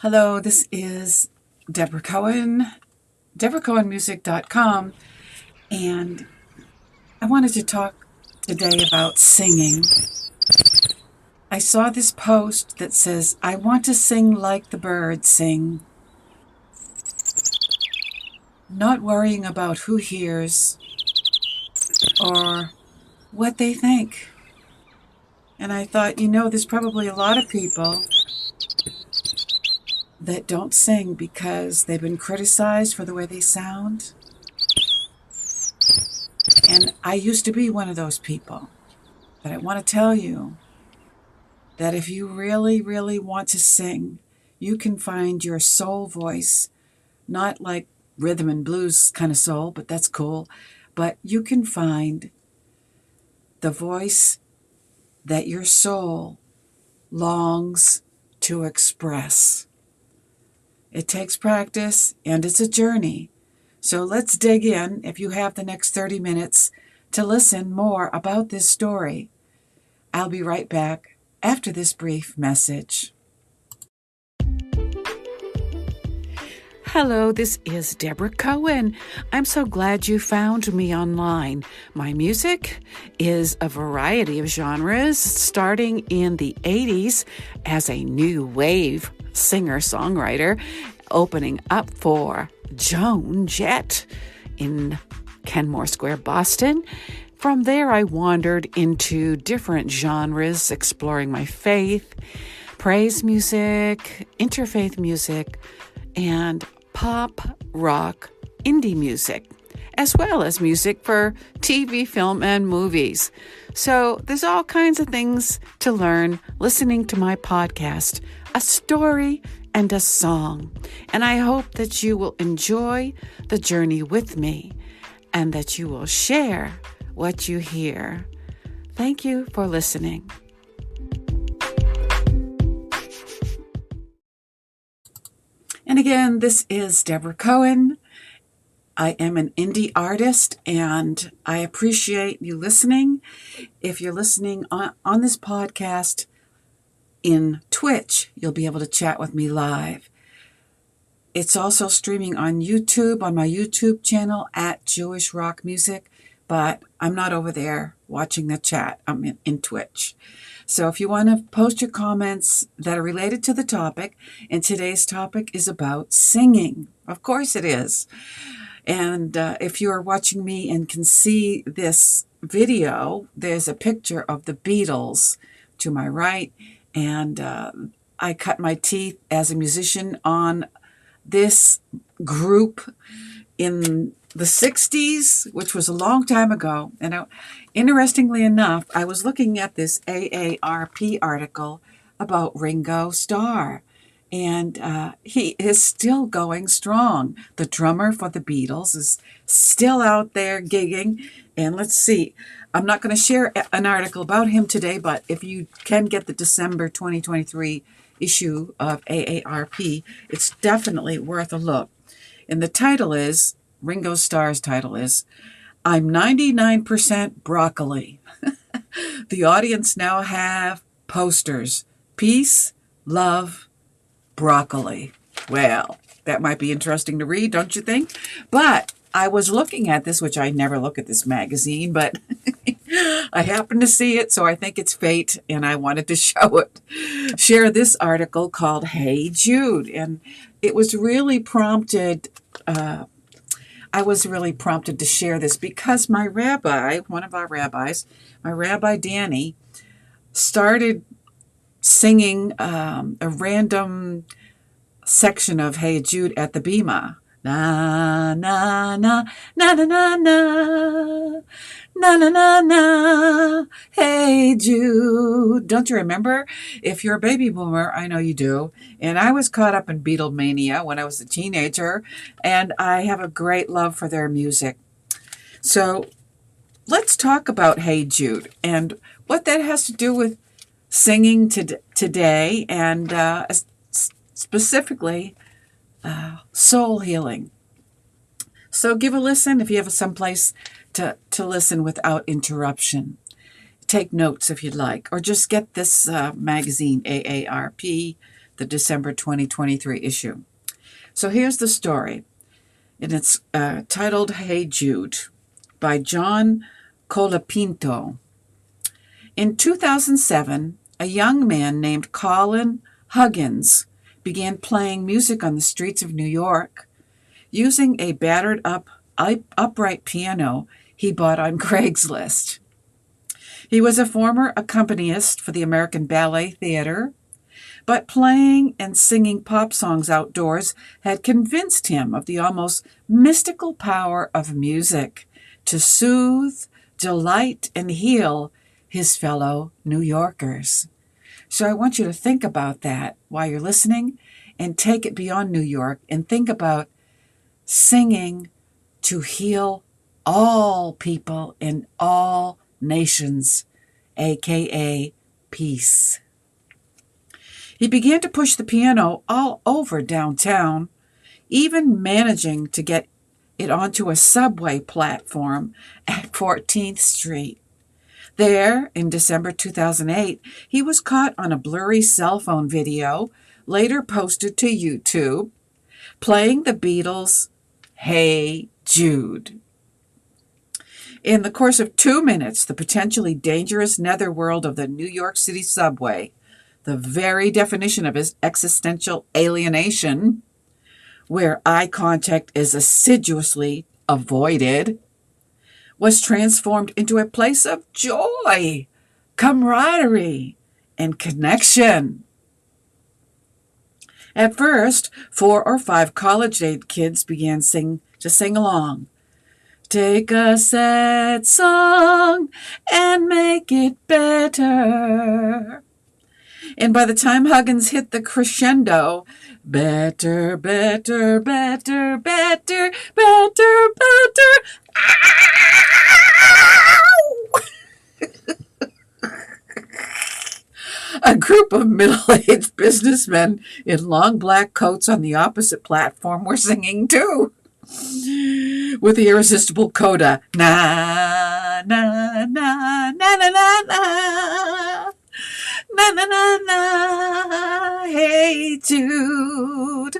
Hello, this is Deborah Cohen, DeborahCohenMusic.com, and I wanted to talk today about singing. I saw this post that says, I want to sing like the birds sing, not worrying about who hears or what they think. And I thought, there's probably a lot of people that don't sing because they've been criticized for the way they sound. And I used to be one of those people. But I want to tell you that if you really, really want to sing, you can find your soul voice, not like rhythm and blues kind of soul, but that's cool. But you can find the voice that your soul longs to express. It takes practice and it's a journey. So let's dig in, if you have the next 30 minutes, to listen more about this story. I'll be right back after this brief message. Hello, this is Deborah Cohen. I'm so glad you found me online. My music is a variety of genres, starting in the 80s as a new wave singer-songwriter, opening up for Joan Jett in Kenmore Square, Boston. From there, I wandered into different genres, exploring my faith, praise music, interfaith music, and pop, rock, indie music, as well as music for TV, film, and movies. So there's all kinds of things to learn listening to my podcast, A Story and a Song. And I hope that you will enjoy the journey with me and that you will share what you hear. Thank you for listening. And again, this is Deborah Cohen. I am an indie artist and I appreciate you listening. If you're listening on this podcast in Twitch, you'll be able to chat with me live. It's also streaming on YouTube, on my YouTube channel at Jewish Rock Music, but I'm not over there watching the chat. I'm in Twitch. So if you want to post your comments that are related to the topic, and today's topic is about singing. Of course it is. And if you are watching me and can see this video, there's a picture of the Beatles to my right. And I cut my teeth as a musician on this group in the 60s, which was a long time ago. And interestingly enough, I was looking at this AARP article about Ringo Starr, and he is still going strong. The drummer for the Beatles is still out there gigging. And let's see, I'm not going to share an article about him today, but if you can get the December 2023 issue of AARP, it's definitely worth a look. And the title is, Ringo Starr's title is, I'm 99% broccoli. The audience now have posters. Peace, love, broccoli. Well, that might be interesting to read, don't you think? But I was looking at this, which I never look at this magazine, but I happened to see it, so I think it's fate, and I wanted to share this article called Hey Jude. And it was really prompted, I was really prompted to share this because my rabbi, one of our rabbis, my Rabbi Danny, started singing a random section of Hey Jude at the Bema. Na, na, na, na, na, na, na, na, na, na, na, Hey Jude. Don't you remember? If you're a baby boomer, I know you do. And I was caught up in Beatlemania when I was a teenager, and I have a great love for their music. So let's talk about Hey Jude and what that has to do with singing today, and specifically soul healing. So give a listen if you have someplace to listen without interruption. It take notes if you'd like, or just get this magazine, AARP, the December 2023 issue. So here's the story, and it's titled Hey Jude by John Colapinto. In 2007, a young man named Colin Huggins began playing music on the streets of New York using a battered up upright piano he bought on Craigslist. He was a former accompanist for the American Ballet Theater, but playing and singing pop songs outdoors had convinced him of the almost mystical power of music to soothe, delight, and heal his fellow New Yorkers. So I want you to think about that while you're listening and take it beyond New York and think about singing to heal all people in all nations, aka peace. He began to push the piano all over downtown, even managing to get it onto a subway platform at 14th Street. There, in December 2008, he was caught on a blurry cell phone video, later posted to YouTube, playing the Beatles' Hey Jude. In the course of 2 minutes, the potentially dangerous netherworld of the New York City subway, the very definition of his existential alienation, where eye contact is assiduously avoided, was transformed into a place of joy, camaraderie, and connection. At first, 4 or 5 college-age kids began to sing along. Take a sad song and make it better. And by the time Huggins hit the crescendo, better, better, better, better, better, better, ow! A group of middle-aged businessmen in long black coats on the opposite platform were singing too, with the irresistible coda, na, na, na, na, na, na, na. Na na na na, hey Jude.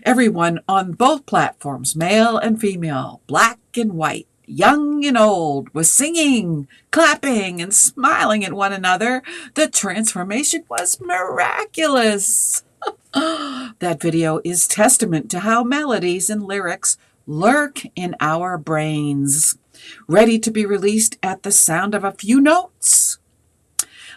Everyone on both platforms, male and female, black and white, young and old, was singing, clapping, and smiling at one another. The transformation was miraculous. That video is testament to how melodies and lyrics lurk in our brains, ready to be released at the sound of a few notes,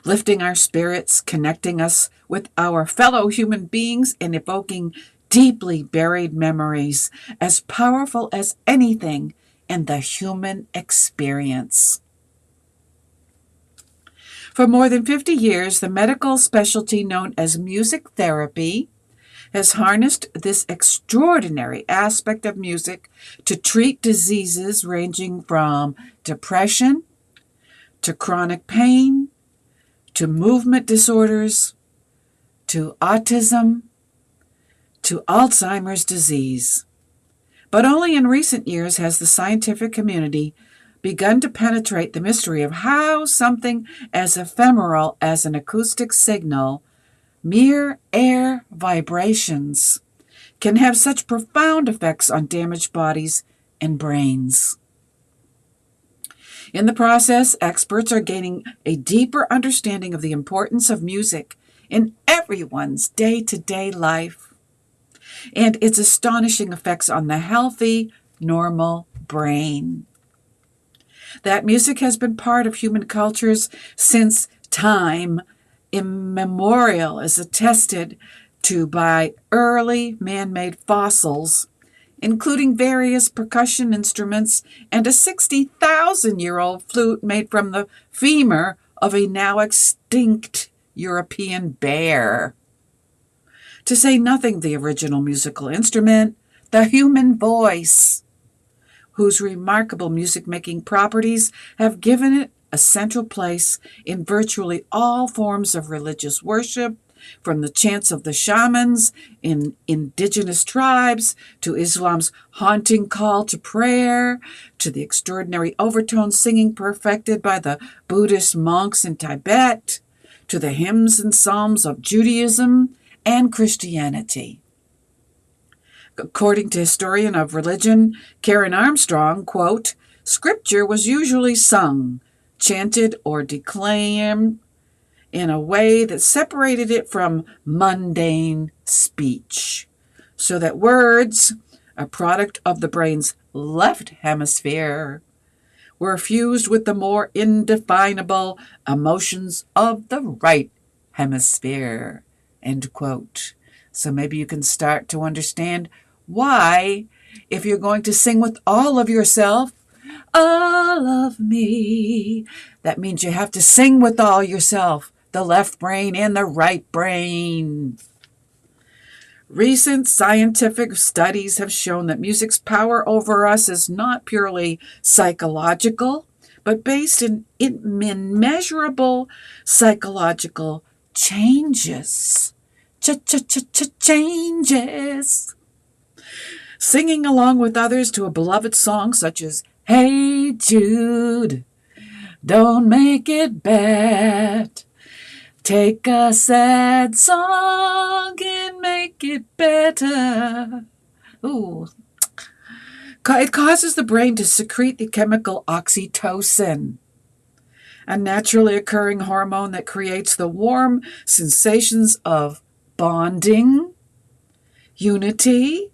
lifting our spirits, connecting us with our fellow human beings, and evoking deeply buried memories as powerful as anything in the human experience. For more than 50 years, the medical specialty known as music therapy has harnessed this extraordinary aspect of music to treat diseases ranging from depression to chronic pain to movement disorders to autism to Alzheimer's disease. But only in recent years has the scientific community begun to penetrate the mystery of how something as ephemeral as an acoustic signal, mere air vibrations, can have such profound effects on damaged bodies and brains. In the process, experts are gaining a deeper understanding of the importance of music in everyone's day-to-day life and its astonishing effects on the healthy, normal brain. That music has been part of human cultures since time immemorial, is attested to by early man-made fossils, including various percussion instruments and a 60,000-year-old flute made from the femur of a now extinct European bear. To say nothing of the original musical instrument, the human voice, whose remarkable music-making properties have given it a central place in virtually all forms of religious worship, from the chants of the shamans in indigenous tribes, to Islam's haunting call to prayer, to the extraordinary overtone singing perfected by the Buddhist monks in Tibet, to the hymns and psalms of Judaism and Christianity. According to historian of religion Karen Armstrong, quote, "Scripture was usually sung, chanted, or declaimed in a way that separated it from mundane speech, so that words, a product of the brain's left hemisphere, were fused with the more indefinable emotions of the right hemisphere," end quote. So maybe you can start to understand why, if you're going to sing with all of yourself, all of me, that means you have to sing with all yourself, the left brain and the right brain. Recent scientific studies have shown that music's power over us is not purely psychological, but based in immeasurable psychological changes. Changes. Singing along with others to a beloved song such as "Hey Jude, don't make it bad. Take a sad song and make it better." Ooh. It causes the brain to secrete the chemical oxytocin, a naturally occurring hormone that creates the warm sensations of bonding, unity,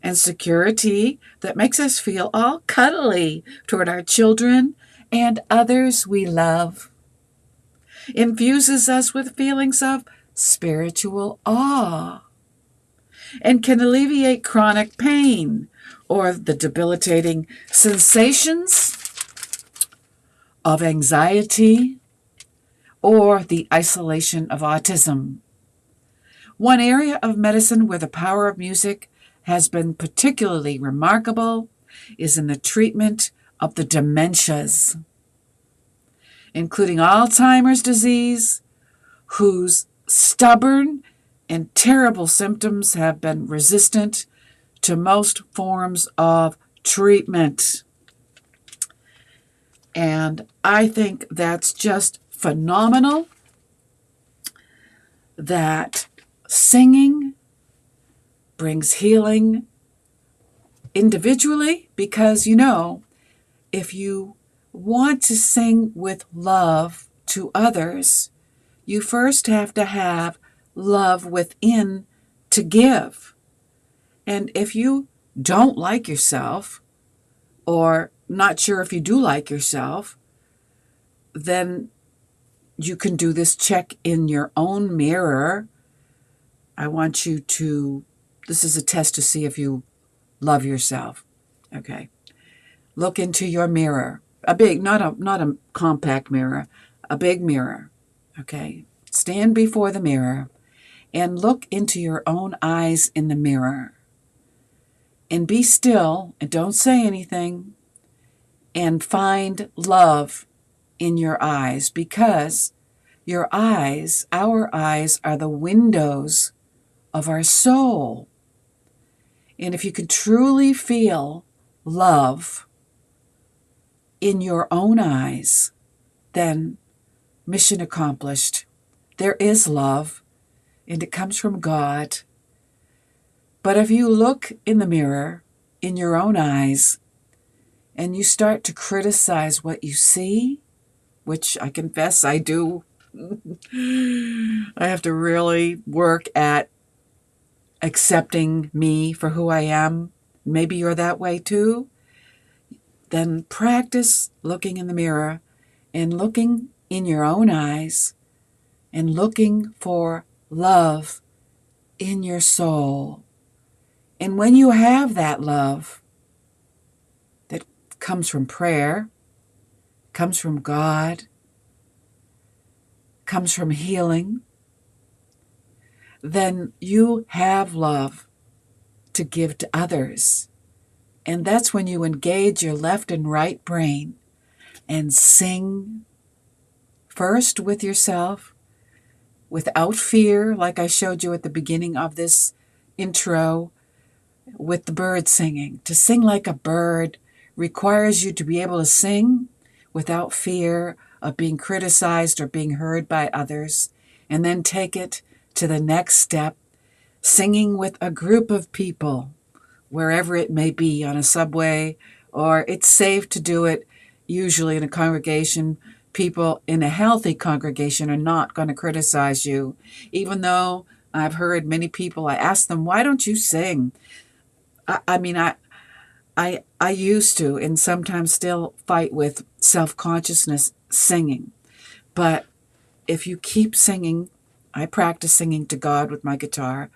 and security that makes us feel all cuddly toward our children and others we love. Infuses us with feelings of spiritual awe, and can alleviate chronic pain or the debilitating sensations of anxiety or the isolation of autism. One area of medicine where the power of music has been particularly remarkable is in the treatment of the dementias, including Alzheimer's disease, whose stubborn and terrible symptoms have been resistant to most forms of treatment. And I think that's just phenomenal that singing brings healing individually, because, if you want to sing with love to others, you first have to have love within to give. And if you don't like yourself, or not sure if you do like yourself, then you can do this check in your own mirror. I want you to, this is a test to see if you love yourself. Okay. Look into your mirror. A big, not a compact mirror, a big mirror. Okay. Stand before the mirror and look into your own eyes in the mirror. And be still and don't say anything, and find love in your eyes, because your eyes, our eyes, are the windows of our soul. And if you can truly feel love in your own eyes, then mission accomplished. There is love, and it comes from God. But if you look in the mirror, in your own eyes, and you start to criticize what you see, which I confess I do, I have to really work at accepting me for who I am. Maybe you're that way too. Then practice looking in the mirror and looking in your own eyes and looking for love in your soul. And when you have that love that comes from prayer, comes from God, comes from healing, then you have love to give to others. And that's when you engage your left and right brain and sing first with yourself without fear, like I showed you at the beginning of this intro with the bird singing. To sing like a bird requires you to be able to sing without fear of being criticized or being heard by others, and then take it to the next step, singing with a group of people, wherever it may be, on a subway, or it's safe to do it usually in a congregation. People in a healthy congregation are not going to criticize you, even though I've heard many people, I ask them, why don't you sing? I mean, I used to, and sometimes still fight with self-consciousness singing. But if you keep singing, I practice singing to God with my guitar,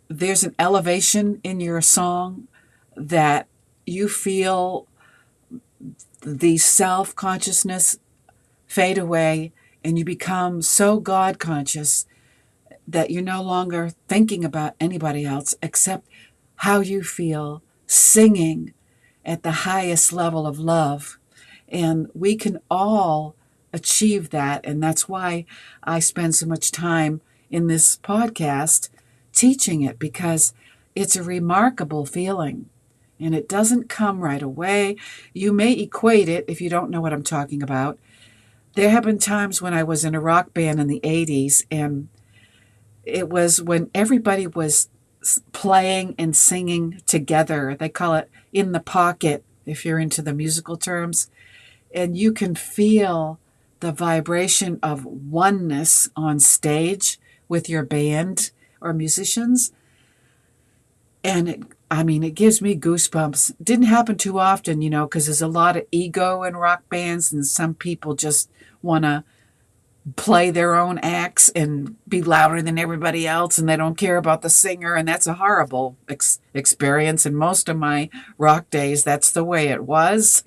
there's an elevation in your song that you feel the self-consciousness fade away, and you become so God-conscious that you're no longer thinking about anybody else except how you feel singing at the highest level of love. And we can all achieve that, and that's why I spend so much time in this podcast teaching it, because it's a remarkable feeling. And it doesn't come right away. You may equate it if you don't know what I'm talking about. There have been times when I was in a rock band in the 80s, and it was when everybody was playing and singing together. They call it in the pocket, if you're into the musical terms. And you can feel the vibration of oneness on stage with your band or musicians. And it gives me goosebumps. It didn't happen too often, because there's a lot of ego in rock bands, and some people just want to play their own acts and be louder than everybody else, and they don't care about the singer, and that's a horrible experience. In most of my rock days, that's the way it was.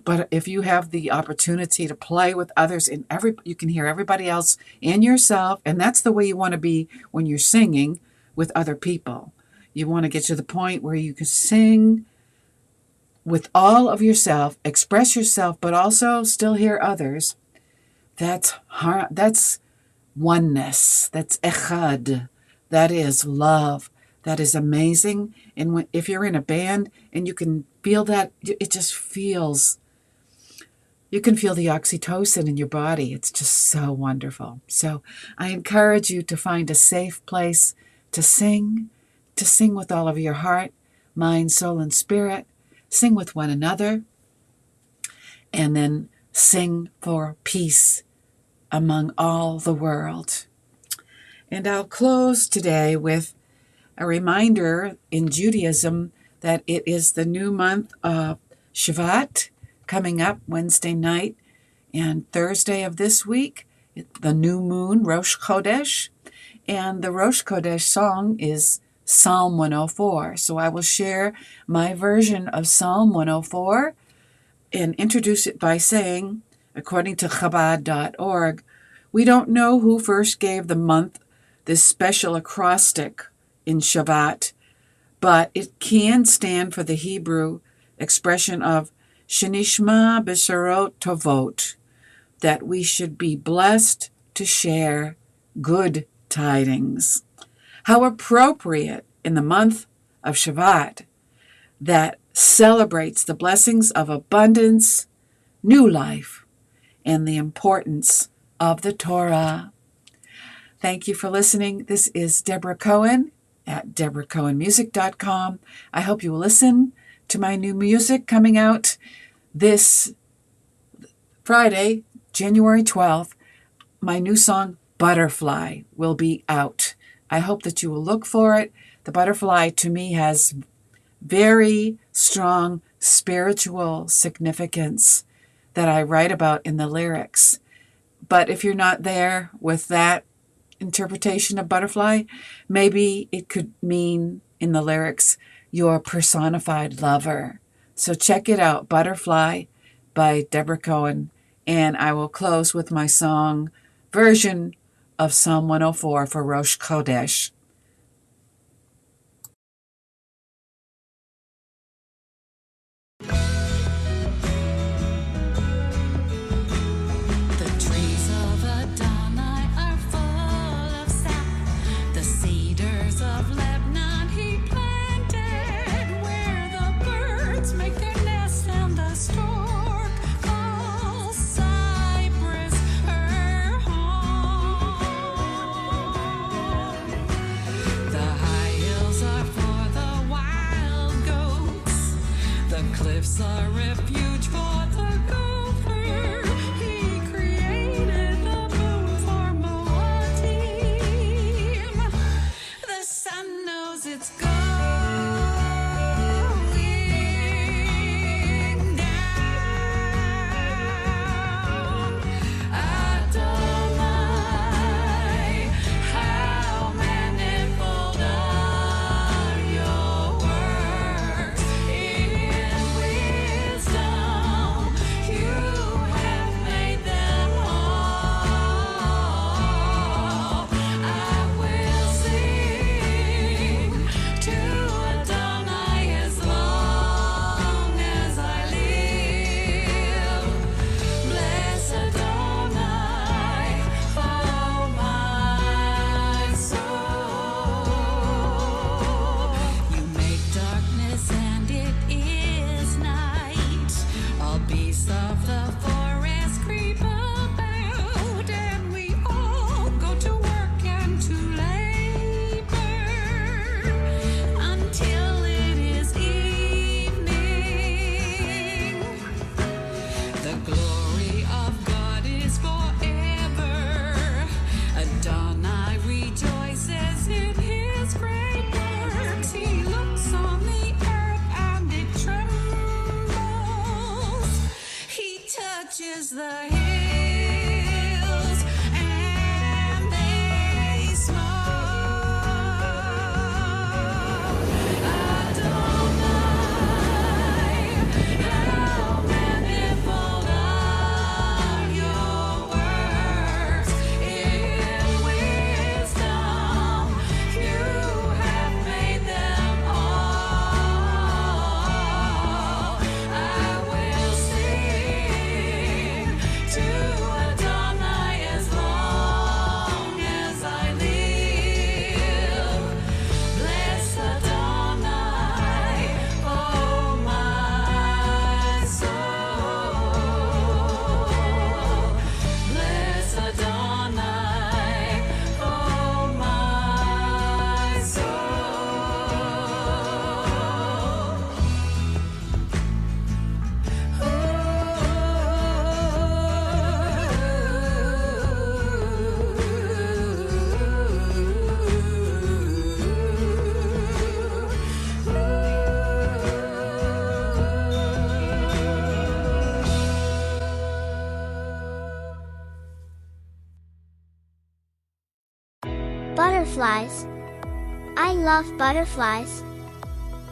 But if you have the opportunity to play with others, and you can hear everybody else and yourself, and that's the way you want to be when you're singing with other people. You want to get to the point where you can sing with all of yourself, express yourself, but also still hear others. That's oneness. That's echad. That is love. That is amazing. And if you're in a band and you can feel that, it just feels, you can feel the oxytocin in your body. It's just so wonderful. So I encourage you to find a safe place to sing with all of your heart, mind, soul, and spirit. Sing with one another, and then sing for peace among all the world. And I'll close today with a reminder in Judaism that it is the new month of Shvat coming up Wednesday night and Thursday of this week, the new moon, Rosh Chodesh. And the Rosh Chodesh song is Psalm 104. So I will share my version of Psalm 104 and introduce it by saying, according to Chabad.org, we don't know who first gave the month this special acrostic in Shabbat, but it can stand for the Hebrew expression of Shenishma B'Sharot Tovot, that we should be blessed to share good tidings. How appropriate in the month of Shabbat that celebrates the blessings of abundance, new life, and the importance of the Torah. Thank you for listening. This is Deborah Cohen at deborahcohenmusic.com. I hope you will listen to my new music coming out this Friday, January 12th. My new song, Butterfly, will be out. I hope that you will look for it. The butterfly, to me, has very strong spiritual significance that I write about in the lyrics. But if you're not there with that interpretation of butterfly, maybe it could mean in the lyrics your personified lover. So check it out, Butterfly by Deborah Cohen. And I will close with my song version of Psalm 104 for Rosh Chodesh. The trees of Adonai Butterflies. I love butterflies.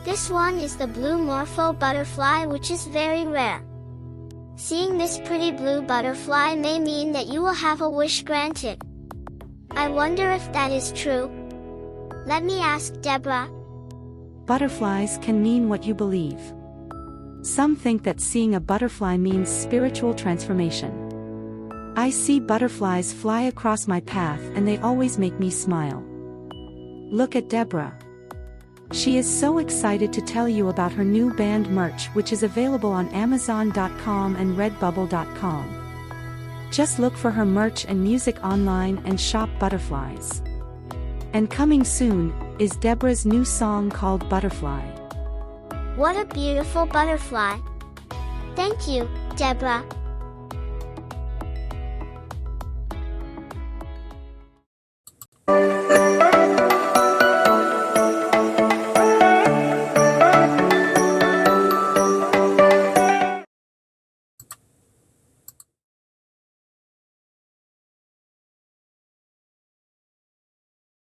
This one is the blue morpho butterfly, which is very rare. Seeing this pretty blue butterfly may mean that you will have a wish granted. I wonder if that is true. Let me ask Deborah. Butterflies can mean what you believe. Some think that seeing a butterfly means spiritual transformation. I see butterflies fly across my path and they always make me smile. Look at Deborah. She is so excited to tell you about her new band merch, which is available on Amazon.com and Redbubble.com. Just look for her merch and music online and shop butterflies. And coming soon is Deborah's new song called Butterfly. What a beautiful butterfly. Thank you, Deborah.